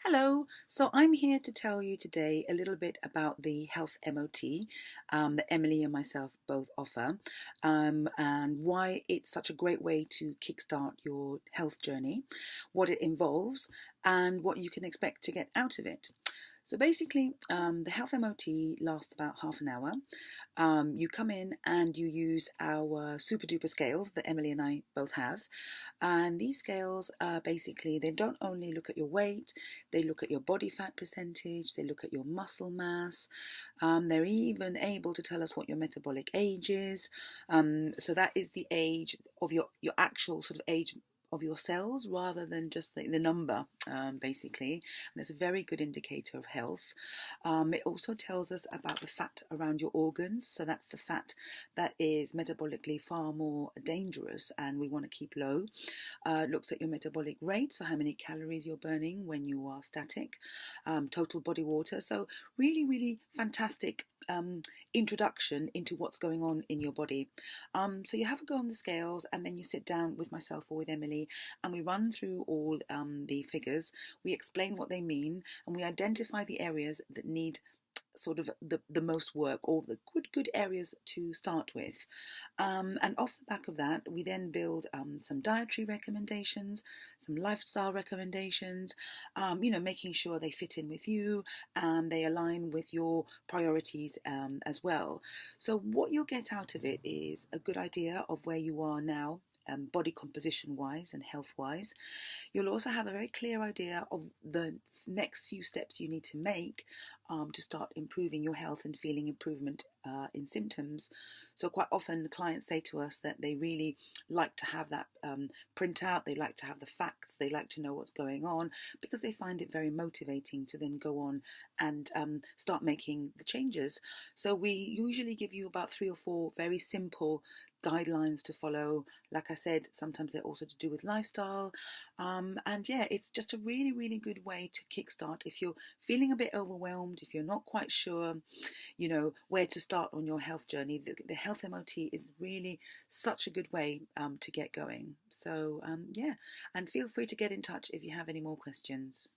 Hello, so I'm here to tell you today a little bit about the Health MOT that Emily and myself both offer, and why it's such a great way to kickstart your health journey, what it involves, and what you can expect to get out of it. So basically, the Health MOT lasts about half an hour. You come in and you use our super duper scales that Emily and I both have. And these scales are basically, they don't only look at your weight, they look at your body fat percentage, they look at your muscle mass. They're even able to tell us what your metabolic age is. So that is the age of your actual sort of age of your cells rather than just the number, basically. And it's a very good indicator of health. It also tells us about the fat around your organs. So that's the fat that is metabolically far more dangerous and we want to keep low. Looks at your metabolic rate, so how many calories you're burning when you are static, total body water. So really, really fantastic introduction into what's going on in your body. So you have a go on the scales and then you sit down with myself or with Emily and we run through all the figures. We explain what they mean and we identify the areas that need sort of the most work or the good areas to start with. And off the back of that, we then build some dietary recommendations, some lifestyle recommendations, making sure they fit in with you and they align with your priorities as well. So what you'll get out of it is a good idea of where you are now, body composition wise and health wise. You'll also have a very clear idea of the next few steps you need to make to start improving your health and feeling improvement in symptoms. So quite often the clients say to us that they really like to have that printout, they like to have the facts, they like to know what's going on because they find it very motivating to then go on and start making the changes. So we usually give you about 3 or 4 very simple guidelines to follow. Like I said, sometimes they're also to do with lifestyle. And yeah, it's just a really, really good way to kickstart if you're feeling a bit overwhelmed, if you're not quite sure, where to start on your health journey. The Health MOT is really such a good way to get going. So yeah, and feel free to get in touch if you have any more questions.